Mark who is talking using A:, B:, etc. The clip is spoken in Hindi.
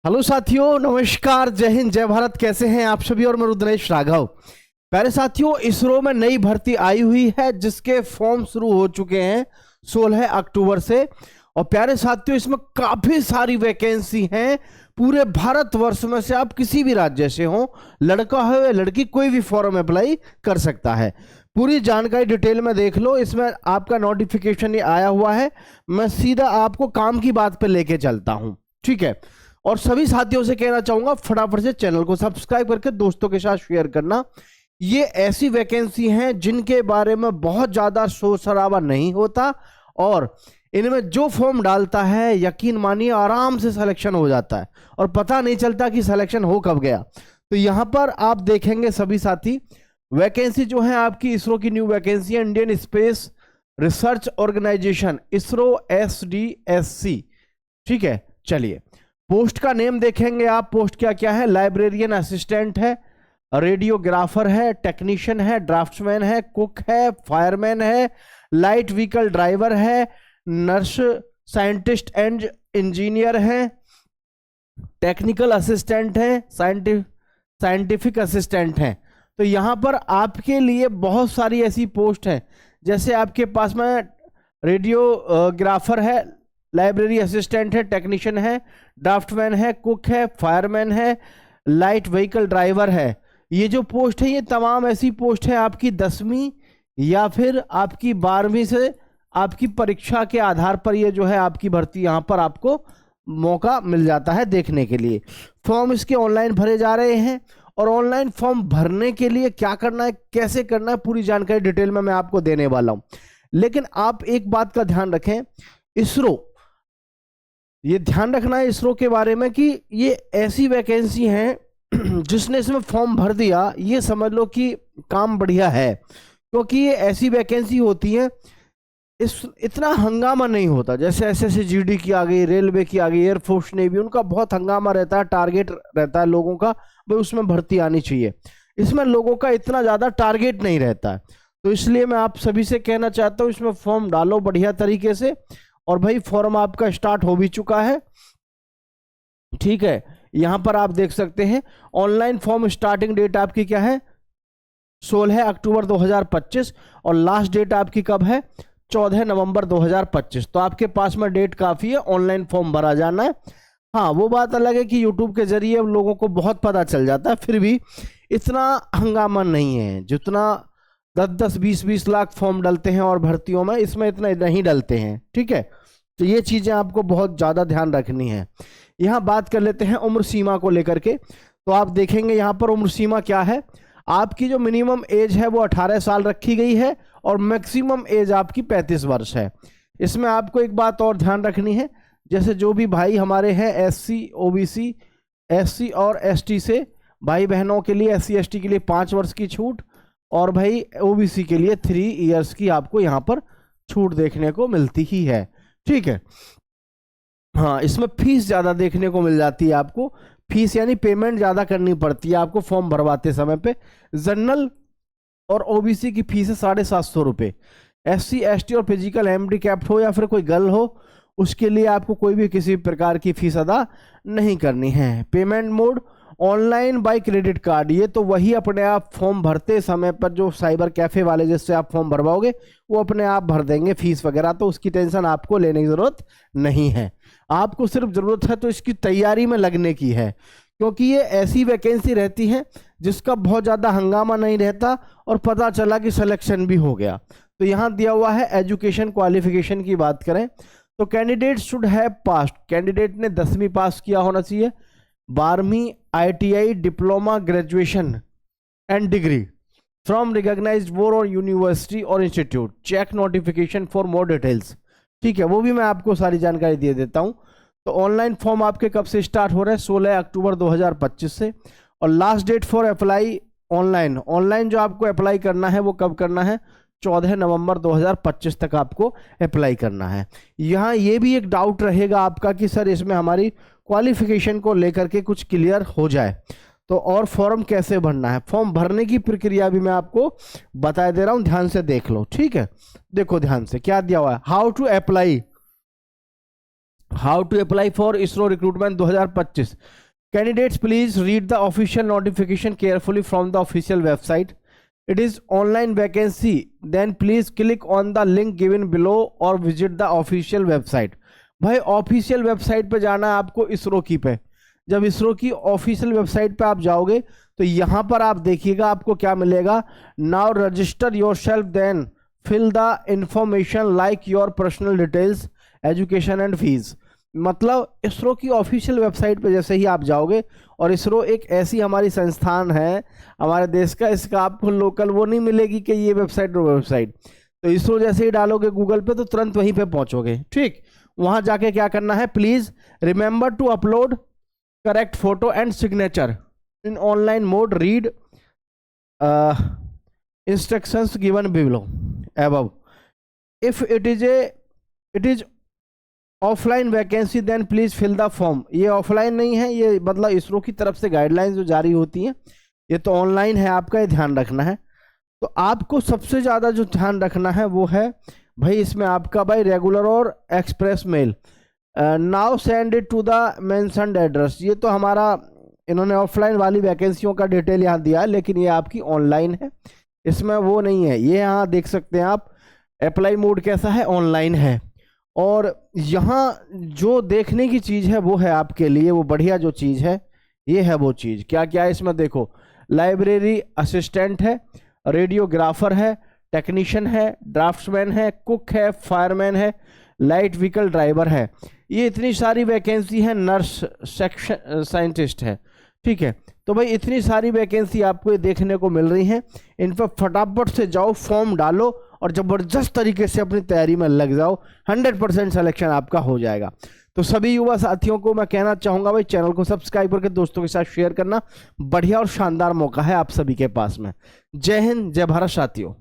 A: हेलो साथियों, नमस्कार, जय हिंद, जय भारत। कैसे हैं आप सभी? और मैं रुद्रेश राघव। प्यारे साथियों, इसरो में नई भर्ती आई हुई है जिसके फॉर्म शुरू हो चुके हैं 16 अक्टूबर से। और प्यारे साथियों, इसमें काफी सारी वैकेंसी हैं। पूरे भारतवर्ष में से आप किसी भी राज्य से हो, लड़का हो या लड़की, कोई भी फॉर्म अप्लाई कर सकता है। पूरी जानकारी डिटेल में देख लो, इसमें आपका नोटिफिकेशन ये आया हुआ है। मैं सीधा आपको काम की बात पे लेके चलता हूं, ठीक है। और सभी साथियों से कहना चाहूंगा, फटाफट से चैनल को सब्सक्राइब करके दोस्तों के साथ शेयर करना। ये ऐसी वैकेंसी हैं जिनके बारे में बहुत ज्यादा शोर शराबा नहीं होता, और इनमें जो फॉर्म डालता है, यकीन मानिए, आराम से सिलेक्शन हो जाता है और पता नहीं चलता कि सिलेक्शन हो कब गया। तो यहां पर आप देखेंगे सभी साथी, वैकेंसी जो है आपकी इसरो की न्यू वैकेंसी है, Indian Space Research Organisation, ISRO SDSC, ठीक है। चलिए, पोस्ट का नेम देखेंगे आप। पोस्ट क्या क्या है? लाइब्रेरियन असिस्टेंट है, रेडियोग्राफर है, टेक्नीशियन है, ड्राफ्ट्समैन है, कुक है, फायरमैन है, लाइट व्हीकल ड्राइवर है, नर्स, साइंटिस्ट एंड इंजीनियर है, टेक्निकल असिस्टेंट है, साइंटिफिक असिस्टेंट है। तो यहां पर आपके लिए बहुत सारी ऐसी पोस्ट है, जैसे आपके पास में रेडियोग्राफर है, लाइब्रेरी असिस्टेंट है, टेक्नीशियन है, ड्राफ्टमैन है, कुक है, फायरमैन है, लाइट व्हीकल ड्राइवर है। ये जो पोस्ट है, ये तमाम ऐसी पोस्ट है आपकी 10वीं या फिर आपकी 12वीं से आपकी परीक्षा के आधार पर ये जो है आपकी भर्ती यहाँ पर आपको मौका मिल जाता है देखने के लिए। फॉर्म इसके ऑनलाइन भरे जा रहे हैं, और ऑनलाइन फॉर्म भरने के लिए क्या करना है, कैसे करना है, पूरी जानकारी डिटेल में मैं आपको देने वाला हूं। लेकिन आप एक बात का ध्यान रखें, इसरो, ये ध्यान रखना है इसरो के बारे में कि ये ऐसी वैकेंसी है जिसने इसमें फॉर्म भर दिया, ये समझ लो कि काम बढ़िया है। क्योंकि ये ऐसी वैकेंसी होती है, इतना हंगामा नहीं होता। जैसे SSC GD की आ गई, रेलवे की आ गई, एयरफोर्स नेवी, उनका बहुत हंगामा रहता है, टारगेट रहता है लोगों का, भाई उसमें भर्ती आनी चाहिए। इसमें लोगों का इतना ज़्यादा टारगेट नहीं रहता है। तो इसलिए मैं आप सभी से कहना चाहता हूँ, इसमें फॉर्म डालो बढ़िया तरीके से। और भाई फॉर्म आपका स्टार्ट हो भी चुका है, ठीक है। यहां पर आप देख सकते हैं ऑनलाइन फॉर्म स्टार्टिंग डेट आपकी क्या है, 16 अक्टूबर 2025, और लास्ट डेट आपकी कब है, 14 नवंबर 2025। तो आपके पास में डेट काफी है, ऑनलाइन फॉर्म भरा जाना है। हाँ, वो बात अलग है कि यूट्यूब के जरिए लोगों को बहुत पता चल जाता है, फिर भी इतना हंगामा नहीं है जितना 10-10, 20-20 लाख फॉर्म डलते हैं और भर्तियों में, इसमें इतना नहीं डलते हैं, ठीक है। तो ये चीजें आपको बहुत ज्यादा ध्यान रखनी है। यहाँ बात कर लेते हैं उम्र सीमा को लेकर के। तो आप देखेंगे यहाँ पर उम्र सीमा क्या है, आपकी जो मिनिमम एज है वो 18 साल रखी गई है, और मैक्सिमम एज आपकी 35 वर्ष है। इसमें आपको एक बात और ध्यान रखनी है, जैसे जो भी भाई हमारे हैं SC, OBC, SC और ST से भाई बहनों के लिए, SC ST के लिए 5 वर्ष की छूट, और भाई OBC के लिए 3 इयर्स की आपको यहाँ पर छूट देखने को मिलती ही है, ठीक है। हाँ, इसमें फीस ज़्यादा देखने को मिल जाती है आपको, फीस यानी पेमेंट ज़्यादा करनी पड़ती है आपको फॉर्म भरवाते समय पे। जनरल और OBC की फीस है 750 रुपये। SC ST और फिजिकल हैंडीकैप्ड हो या फिर कोई गर्ल हो, उसके लिए आपको कोई भी किसी प्रकार की फीस अदा नहीं करनी है। Payment mode online by credit card, ये तो वही अपने आप फॉर्म भरते समय पर जो साइबर कैफे वाले जिससे आप फॉर्म भरवाओगे वो अपने आप भर देंगे फीस वगैरह, तो उसकी टेंशन आपको लेने की जरूरत नहीं है। आपको सिर्फ जरूरत है तो इसकी तैयारी में लगने की है, क्योंकि ये ऐसी वैकेंसी रहती है जिसका बहुत ज़्यादा हंगामा नहीं रहता और पता चला कि सिलेक्शन भी हो गया। तो यहाँ दिया हुआ है एजुकेशन क्वालिफिकेशन की बात करें तो candidate should have passed, candidate ने 10वीं पास किया होना चाहिए, 12वीं ITI diploma graduation and degree from recognised board और यूनिवर्सिटी और institute, check notification for more details, ठीक है। वो भी मैं आपको सारी जानकारी दे देता हूं। तो ऑनलाइन फॉर्म आपके कब से स्टार्ट हो रहे हैं, 16 अक्टूबर 2025 से, और last date for apply online जो आपको अप्लाई करना है वो कब करना है, 14 नवंबर 2025 तक आपको अप्लाई करना है। यहाँ ये भी एक डाउट रहेगा आपका कि सर इसमें हमारी क्वालिफिकेशन को लेकर के कुछ क्लियर हो जाए तो, और फॉर्म कैसे भरना है, फॉर्म भरने की प्रक्रिया भी मैं आपको बता दे रहा हूं, ध्यान से देख लो, ठीक है। देखो ध्यान से क्या दिया हुआ है, how to apply how to apply for ISRO recruitment 2025। Candidates please read the official notification carefully from the official website. It is online vacancy, then please click on the link given below और विजिट द ऑफिशियल वेबसाइट। भाई ऑफिशियल वेबसाइट पे जाना है आपको इसरो की पे। जब इसरो की ऑफिशियल वेबसाइट पे आप जाओगे तो यहाँ पर आप देखिएगा आपको क्या मिलेगा। Now register yourself, then fill the information like your personal details, education and fees. मतलब इसरो की ऑफिशियल वेबसाइट पे जैसे ही आप जाओगे, और इसरो एक ऐसी हमारी संस्थान है हमारे देश का, इसका आपको लोकल वो नहीं मिलेगी कि ये वेबसाइट और वेबसाइट। तो इसरो जैसे ही डालोगे गूगल पे तो तुरंत वहीं पे पहुंचोगे। ठीक, वहां जाके क्या करना है, please remember to upload correct photo and signature in online mode, read instructions given below above. If it is offline vacancy then please fill the form. ये ऑफलाइन नहीं है, ये मतलब इसरो की तरफ से गाइडलाइंस जो जारी होती हैं, ये तो ऑनलाइन है आपका, ये ध्यान रखना है। तो आपको सबसे ज़्यादा जो ध्यान रखना है वो है भाई इसमें आपका भाई रेगुलर और express mail. Now send it to the mentioned address. ये तो हमारा इन्होंने ऑफलाइन वाली वैकेंसियों का डिटेल यहाँ दिया है, लेकिन ये आपकी ऑनलाइन है, इसमें वो नहीं है। ये यहाँ देख सकते हैं आप, अप्लाई मोड कैसा है, ऑनलाइन है। और यहाँ जो देखने की चीज़ है वो है आपके लिए वो बढ़िया जो चीज़ है, ये है वो चीज़। क्या क्या है इसमें देखो, लाइब्रेरी असिस्टेंट है, रेडियोग्राफर है, टेक्नीशियन है, ड्राफ्ट्समैन है, कुक है, फायरमैन है, लाइट व्हीकल ड्राइवर है। ये इतनी सारी वैकेंसी है, नर्स, सेक्शन साइंटिस्ट है। ठीक है, तो भाई इतनी सारी वैकेंसी आपको ये देखने को मिल रही हैं। इन पर फटाफट से जाओ, फॉर्म डालो और ज़बरदस्त तरीके से अपनी तैयारी में लग जाओ। 100% सिलेक्शन आपका हो जाएगा। तो सभी युवा साथियों को मैं कहना चाहूँगा भाई चैनल को सब्सक्राइब करके दोस्तों के साथ शेयर करना। बढ़िया और शानदार मौका है आप सभी के पास में। जय हिंद, जय भारत साथियों।